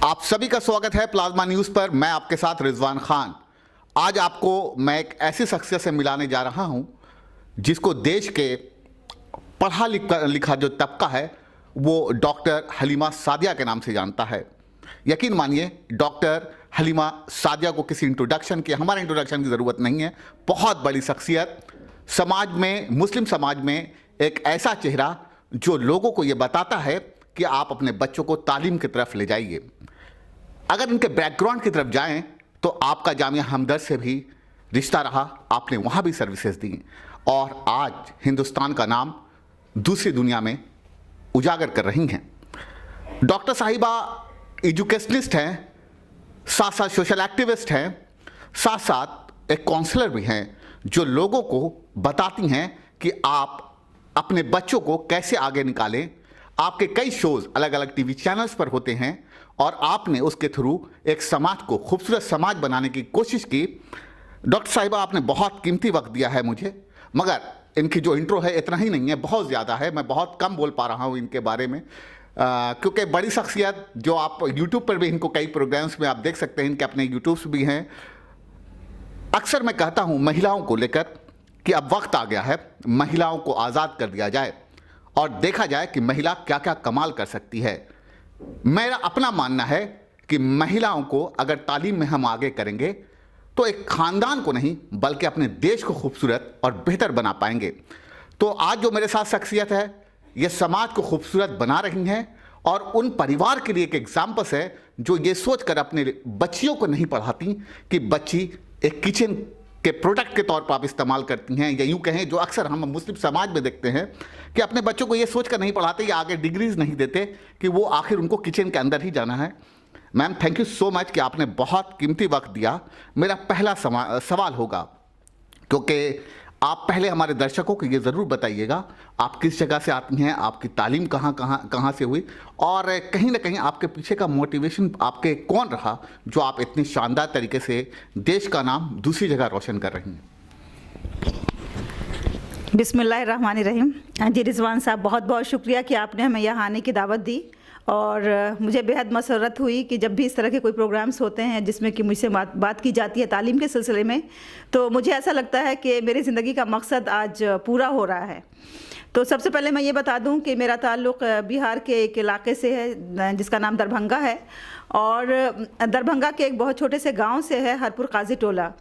आप सभी का स्वागत है प्लाज्मा न्यूज़ पर। मैं आपके साथ रिजवान खान। आज आपको मैं एक ऐसी शख्सियत से मिलाने जा रहा हूं जिसको देश के पढ़ा लिखा जो तबका है वो डॉक्टर हलीमा सादिया के नाम से जानता है। यकीन मानिए, डॉक्टर हलीमा सादिया को किसी इंट्रोडक्शन की, हमारे इंट्रोडक्शन की ज़रूरत नहीं है। बहुत बड़ी शख्सियत, समाज में, मुस्लिम समाज में एक ऐसा चेहरा जो लोगों को ये बताता है कि आप अपने बच्चों को तालीम की तरफ ले जाइए। अगर इनके बैकग्राउंड की तरफ जाएं तो आपका जामिया हमदर्द से भी रिश्ता रहा, आपने वहाँ भी सर्विसेज दी और आज हिंदुस्तान का नाम दूसरी दुनिया में उजागर कर रही हैं। डॉक्टर साहिबा एजुकेशनिस्ट हैं, साथ साथ सोशल एक्टिविस्ट हैं, साथ साथ एक काउंसलर भी हैं जो लोगों को बताती हैं कि आप अपने बच्चों को कैसे आगे निकालें। आपके कई शोज़ अलग अलग टीवी चैनल्स पर होते हैं और आपने उसके थ्रू एक समाज को खूबसूरत समाज बनाने की कोशिश की। डॉक्टर साहिबा, आपने बहुत कीमती वक्त दिया है मुझे, मगर इनकी जो इंट्रो है इतना ही नहीं है, बहुत ज़्यादा है। मैं बहुत कम बोल पा रहा हूँ इनके बारे में क्योंकि बड़ी शख्सियत जो आप यूट्यूब पर भी इनको कई प्रोग्राम्स में आप देख सकते हैं, इनके अपने यूट्यूब्स भी हैं। अक्सर मैं कहता हूँ महिलाओं को लेकर कि अब वक्त आ गया है, महिलाओं को आज़ाद कर दिया जाए और देखा जाए कि महिला क्या क्या कमाल कर सकती है। मेरा अपना मानना है कि महिलाओं को अगर तालीम में हम आगे करेंगे तो एक ख़ानदान को नहीं बल्कि अपने देश को खूबसूरत और बेहतर बना पाएंगे। तो आज जो मेरे साथ शख्सियत है ये समाज को खूबसूरत बना रही हैं और उन परिवार के लिए एक एग्जाम्पल्स है जो ये सोच कर अपने बच्चियों को नहीं पढ़ाती कि बच्ची एक किचन के प्रोडक्ट के तौर पर आप इस्तेमाल करती हैं, या यूँ कहें जो अक्सर हम मुस्लिम समाज में देखते हैं कि अपने बच्चों को ये सोच कर नहीं पढ़ाते या आगे डिग्रीज नहीं देते कि वो आखिर उनको किचन के अंदर ही जाना है। Ma'am, thank you so much कि आपने बहुत कीमती वक्त दिया। मेरा पहला सवाल होगा, क्योंकि आप पहले हमारे दर्शकों को ये ज़रूर बताइएगा आप किस जगह से आती हैं, आपकी तालीम कहाँ से हुई और कहीं ना कहीं आपके पीछे का मोटिवेशन आपके कौन रहा जो आप इतनी शानदार तरीके से देश का नाम दूसरी जगह रोशन कर रही हैं। बिस्मिल्लाहिर्रहमानिर्रहीम। जी रिजवान साहब, बहुत बहुत शुक्रिया कि आपने हमें यहाँ आने की दावत दी और मुझे बेहद मसरत हुई कि जब भी इस तरह के कोई प्रोग्राम्स होते हैं जिसमें कि मुझसे बात की जाती है तालीम के सिलसिले में, तो मुझे ऐसा लगता है कि मेरी ज़िंदगी का मकसद आज पूरा हो रहा है। तो सबसे पहले मैं ये बता दूं कि मेरा ताल्लुक़ बिहार के एक इलाके से है जिसका नाम दरभंगा है और दरभंगा के एक बहुत छोटे से गांव से है, हरपुर काजी टोला।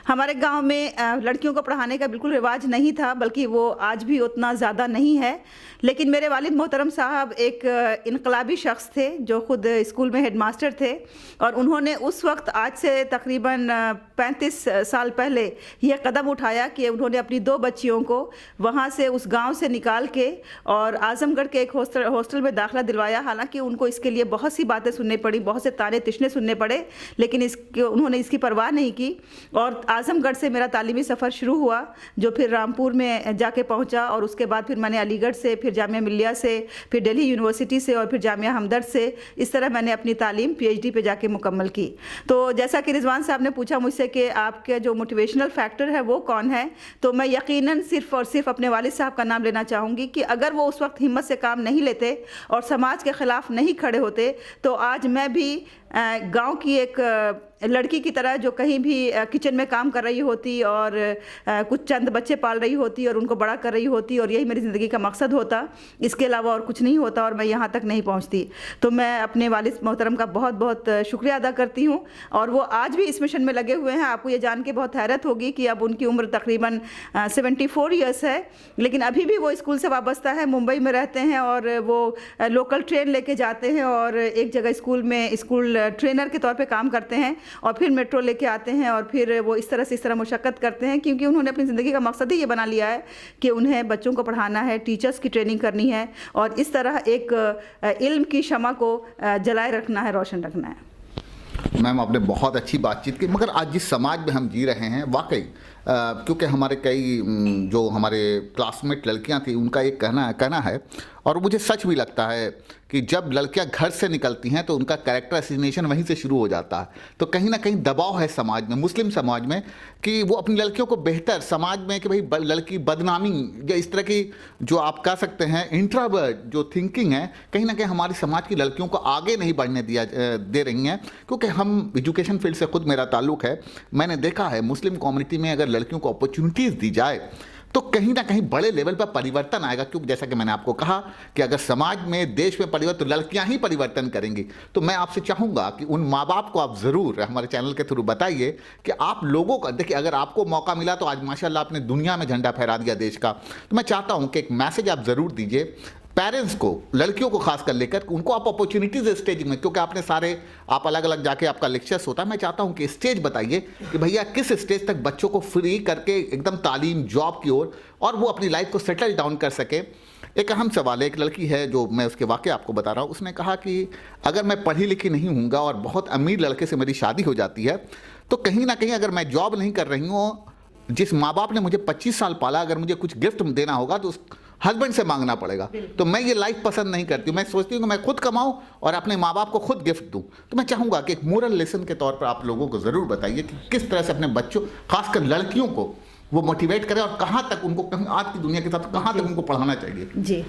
हमारे गांव में लड़कियों को पढ़ाने का बिल्कुल रिवाज नहीं था, बल्कि वो आज भी उतना ज़्यादा नहीं है। लेकिन मेरे वालिद मोहतरम साहब एक इनकलाबी शख्स थे जो ख़ुद स्कूल में हेडमास्टर थे और उन्होंने उस वक्त आज से तकरीबन 35 साल पहले यह कदम उठाया कि उन्होंने अपनी 2 बच्चियों को वहाँ से उस गाँव से निकाल के और आज़मगढ़ के एक हॉस्टल में दाखिला दिलवाया। हालांकि उनको इसके लिए बहुत सी बातें सुननी पड़ी, बहुत से ताने तिश्ने सुनने पड़े, लेकिन उन्होंने इसकी परवाह नहीं की और आज़मगढ़ से मेरा तालीमी सफ़र शुरू हुआ जो फिर रामपुर में जाके पहुंचा और उसके बाद फिर मैंने अलीगढ़ से, फिर जामिया मिल्लिया से, फिर दिल्ली यूनिवर्सिटी से और फिर जामिया हमदर्द से, इस तरह मैंने अपनी तालीम PhD पे जाके मुकम्मल की। तो जैसा कि रिजवान साहब ने पूछा मुझसे कि आपके जो मोटिवेशनल फैक्टर है वो कौन है, तो मैं यकीनन सिर्फ़ और सिर्फ अपने वालिद साहब का नाम लेना चाहूँगी कि अगर वो उस वक्त हिम्मत से काम नहीं लेते और समाज के ख़िलाफ़ नहीं खड़े होते तो आज मैं भी गांव की एक लड़की की तरह जो कहीं भी किचन में काम कर रही होती और कुछ चंद बच्चे पाल रही होती और उनको बड़ा कर रही होती और यही मेरी ज़िंदगी का मकसद होता, इसके अलावा और कुछ नहीं होता और मैं यहाँ तक नहीं पहुँचती। तो मैं अपने वालिद मोहतरम का बहुत बहुत शुक्रिया अदा करती हूँ और वो आज भी इस मिशन में लगे हुए हैं। आपको ये जान के बहुत हैरत होगी कि अब उनकी उम्र तकरीबन 74 ईयर्स है, लेकिन अभी भी वो स्कूल से वाबस्ता है, मुंबई में रहते हैं और वो लोकल ट्रेन लेके जाते हैं और एक जगह स्कूल ट्रेनर के तौर पे काम करते हैं और फिर मेट्रो लेके आते हैं और फिर वो इस तरह मुशक्क़त करते हैं क्योंकि उन्होंने अपनी ज़िंदगी का मकसद ही ये बना लिया है कि उन्हें बच्चों को पढ़ाना है, टीचर्स की ट्रेनिंग करनी है और इस तरह एक इल्म की शमा को जलाए रखना है, रोशन रखना है। मैम, आपने बहुत अच्छी बातचीत की, मगर आज जिस समाज में हम जी रहे हैं वाकई क्योंकि हमारे कई जो हमारे क्लासमेट लड़कियां थी उनका एक कहना है और मुझे सच भी लगता है कि जब लड़कियां घर से निकलती हैं तो उनका कैरेक्टर एसिनेशन वहीं से शुरू हो जाता है। तो कहीं ना कहीं दबाव है समाज में, मुस्लिम समाज में, कि वो अपनी लड़कियों को बेहतर समाज में कि भाई लड़की बदनामी या इस तरह की जो आप कह सकते हैं इंट्रावर्ट जो थिंकिंग है, कहीं ना कहीं हमारी समाज की लड़कियों को आगे नहीं बढ़ने दे रही हैं। क्योंकि हम एजुकेशन फील्ड से खुद मेरा ताल्लुक़ है, मैंने देखा है मुस्लिम कम्युनिटी में अगर लड़कियों को अपॉर्चुनिटीज़ दी जाए तो कहीं ना कहीं बड़े लेवल पर परिवर्तन आएगा। क्योंकि जैसा कि मैंने आपको कहा कि अगर समाज में, देश में परिवर्तन, तो लड़कियां ही परिवर्तन करेंगी। तो मैं आपसे चाहूंगा कि उन माँ बाप को आप ज़रूर हमारे चैनल के थ्रू बताइए कि आप लोगों का, देखिए अगर आपको मौका मिला तो आज माशाल्लाह आपने दुनिया में झंडा फहरा दिया देश का। तो मैं चाहता हूं कि एक मैसेज आप ज़रूर दीजिए पेरेंट्स को, लड़कियों को खास कर लेकर, उनको आप अपॉर्चुनिटीज स्टेज में, क्योंकि आपने सारे आप अलग अलग जाके आपका लेक्चर्स होता है, मैं चाहता हूं कि स्टेज बताइए कि भैया किस स्टेज तक बच्चों को फ्री करके एकदम तालीम, जॉब की ओर, और वो अपनी लाइफ को सेटल डाउन कर सके। एक अहम सवाल है, एक लड़की है जो मैं उसके वाक़े आपको बता रहा हूँ, उसने कहा कि अगर मैं पढ़ी लिखी नहीं हूँगा और बहुत अमीर लड़के से मेरी शादी हो जाती है तो कहीं ना कहीं अगर मैं जॉब नहीं कर रही हूँ, जिस माँ बाप ने मुझे 25 साल पाला, अगर मुझे कुछ गिफ्ट देना होगा तो उस हस्बैंड से मांगना पड़ेगा। तो मैं ये लाइफ पसंद नहीं करती हूँ। मैं सोचती हूँ कि मैं खुद कमाऊँ और अपने माँ बाप को खुद गिफ्ट दूँ। तो मैं चाहूँगा कि एक मोरल लेसन के तौर पर आप लोगों को ज़रूर बताइए कि किस तरह से अपने बच्चों, खासकर लड़कियों को वो मोटिवेट करें और कहाँ तक उनको, कहीं आज की दुनिया के साथ कहाँ तक उनको पढ़ाना चाहिए। जी,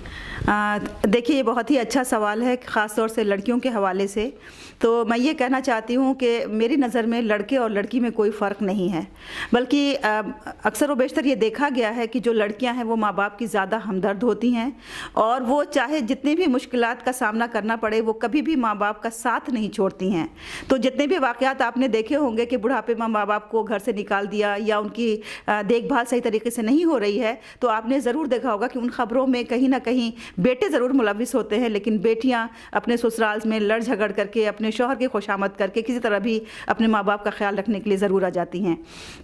देखिए ये बहुत ही अच्छा सवाल है, ख़ास तौर से लड़कियों के हवाले से। तो मैं ये कहना चाहती हूँ कि मेरी नज़र में लड़के और लड़की में कोई फ़र्क नहीं है, बल्कि अक्सर व बेशतर ये देखा गया है कि जो लड़कियाँ हैं वो माँ बाप की ज़्यादा हमदर्द होती हैं और वो चाहे जितनी भी मुश्किलात का सामना करना पड़े वो कभी भी माँ बाप का साथ नहीं छोड़ती हैं। तो जितने भी वाक़यात आपने देखे होंगे कि बुढ़ापे में माँ बाप को घर से निकाल दिया या उनकी देखभाल सही तरीके से नहीं हो रही है, तो आपने ज़रूर देखा होगा कि उन खबरों में कहीं ना कहीं बेटे ज़रूर मुलविस होते हैं, लेकिन बेटियां अपने ससुराल में लड़ झगड़ करके, अपने शौहर की खुशामद करके किसी तरह भी अपने माँ बाप का ख्याल रखने के लिए ज़रूर आ जाती हैं।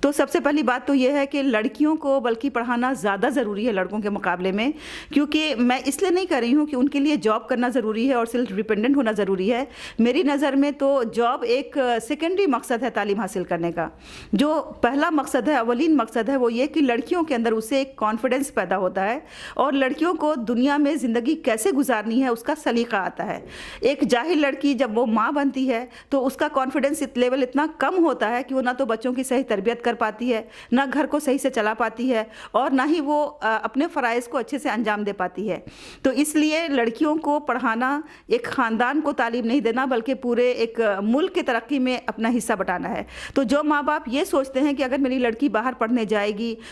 तो सबसे पहली बात तो यह है कि लड़कियों को बल्कि पढ़ाना ज़्यादा ज़रूरी है लड़कों के मुकाबले में, क्योंकि मैं इसलिए नहीं कर रही हूँ कि उनके लिए जॉब करना ज़रूरी है और सेल्फ डिपेंडेंट होना ज़रूरी है। मेरी नज़र में तो जॉब एक सेकेंडरी मकसद है तालीम हासिल करने का। जो पहला मकसद है, अवलीन मकसद है, वो ये कि लड़कियों के अंदर उससे एक कॉन्फिडेंस पैदा होता है और लड़कियों को दुनिया में ज़िंदगी कैसे गुजारनी है उसका सलीका आता है। एक जाहिल लड़की जब वो माँ बनती है तो उसका कॉन्फिडेंस लेवल इतना कम होता है कि वो ना तो बच्चों की सही तरबियत कर पाती है, ना घर को सही से चला पाती है और ना ही वो अपने फ़राइज़ को अच्छे से अंजाम दे पाती है। तो इसलिए लड़कियों को पढ़ाना एक ख़ानदान को तालीम नहीं देना बल्कि पूरे एक मुल्क की तरक्की में अपना हिस्सा बटाना है। तो जो माँ बाप ये सोचते हैं कि अगर मेरी लड़की बाहर पढ़ने जाएगी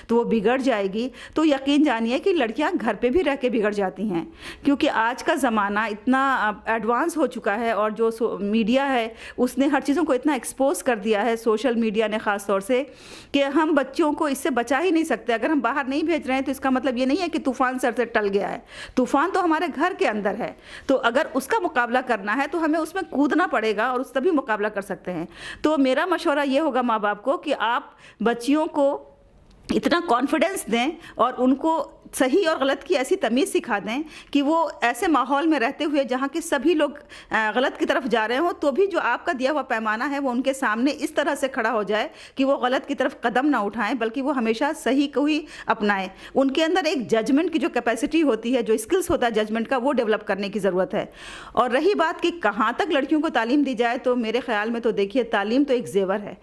तो वो बिगड़ जाएगी, तो यकीन जानिए कि लड़कियां घर पे भी रह के बिगड़ जाती हैं, क्योंकि आज का ज़माना इतना एडवांस हो चुका है और जो मीडिया है उसने हर चीज़ों को इतना एक्सपोज कर दिया है, सोशल मीडिया ने ख़ास तौर से, कि हम बच्चों को इससे बचा ही नहीं सकते। अगर हम बाहर नहीं भेज रहे हैं तो इसका मतलब ये नहीं है कि तूफ़ान सर से टल गया है, तूफ़ान तो हमारे घर के अंदर है। तो अगर उसका मुकाबला करना है तो हमें उसमें कूदना पड़ेगा और उस तभी मुकाबला कर सकते हैं। तो मेरा मशवरा ये होगा माँ बाप को कि आप बच्चियों को इतना कॉन्फिडेंस दें और उनको सही और गलत की ऐसी तमीज़ सिखा दें कि वो ऐसे माहौल में रहते हुए जहाँ के सभी लोग गलत की तरफ जा रहे हों तो भी जो आपका दिया हुआ पैमाना है वो उनके सामने इस तरह से खड़ा हो जाए कि वो गलत की तरफ कदम ना उठाएं बल्कि वो हमेशा सही को ही अपनाएं। उनके अंदर एक जजमेंट की जो कैपेसिटी होती है, जो स्किल्स होता है जजमेंट का, वो डेवलप करने की ज़रूरत है। और रही बात कि कहाँ तक लड़कियों को तालीम दी जाए, तो मेरे ख्याल में तो देखिए तालीम तो एक जेवर है।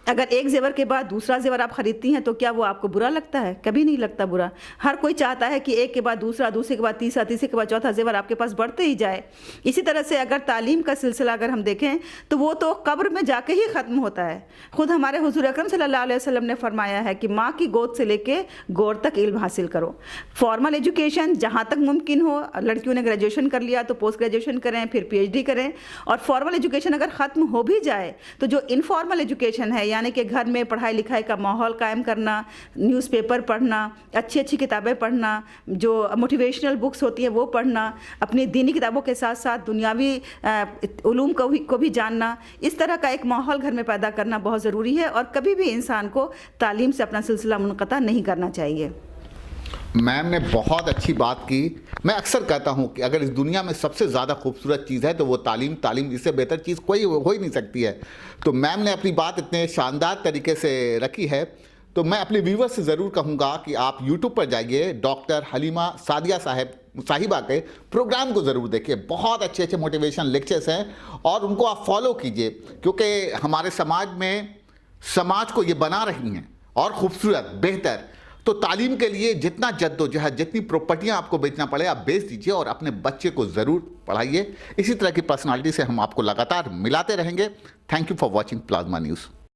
अगर एक जेवर के बाद दूसरा जेवर आप ख़रीदती हैं तो क्या वो आपको बुरा लगता है? कभी नहीं लगता बुरा। हर कोई चाहता है कि एक के बाद दूसरा, दूसरे के बाद तीसरा, तीसरे के बाद चौथा जेवर आपके पास बढ़ते ही जाए। इसी तरह से अगर तालीम का सिलसिला अगर हम देखें तो वो तो कब्र में जाके ही ख़त्म होता है। खुद हमारे हुजूर अकरम सल्लल्लाहु अलैहि वसल्लम ने फरमाया है कि माँ की गोद से लेके गौर तक इल्म हासिल करो। फॉर्मल एजुकेशन जहाँ तक मुमकिन हो, लड़कियों ने ग्रेजुएशन कर लिया तो पोस्ट ग्रेजुएशन करें, फिर PhD करें। और फॉर्मल एजुकेशन अगर ख़त्म हो भी जाए तो जो इनफॉर्मल एजुकेशन है, यानी कि घर में पढ़ाई लिखाई का माहौल कायम करना, न्यूज़पेपर पढ़ना, अच्छी अच्छी किताबें पढ़ना, जो मोटिवेशनल बुक्स होती हैं वो पढ़ना, अपनी दीनी किताबों के साथ साथ दुनियावी उलूम को भी जानना, इस तरह का एक माहौल घर में पैदा करना बहुत ज़रूरी है। और कभी भी इंसान को तालीम से अपना सिलसिला मुनक़ता नहीं करना चाहिए। मैम ने बहुत अच्छी बात की। मैं अक्सर कहता हूं कि अगर इस दुनिया में सबसे ज़्यादा खूबसूरत चीज़ है तो वो तालीम, तालीम इससे बेहतर चीज़ कोई हो ही नहीं सकती है। तो मैम ने अपनी बात इतने शानदार तरीके से रखी है। तो मैं अपने व्यूवर्स से ज़रूर कहूँगा कि आप यूट्यूब पर जाइए, डॉक्टर हलीमा सादिया साहिबा के प्रोग्राम को ज़रूर देखिए। बहुत अच्छे अच्छे मोटिवेशन लेक्चर्स हैं और उनको आप फॉलो कीजिए, क्योंकि हमारे समाज को ये बना रही हैं और ख़ूबसूरत बेहतर। तो तालीम के लिए जितना जद्दोजहद, जितनी प्रॉपर्टियां आपको बेचना पड़े आप बेच दीजिए और अपने बच्चे को ज़रूर पढ़ाइए। इसी तरह की पर्सनालिटी से हम आपको लगातार मिलाते रहेंगे। Thank you for watching plasma news.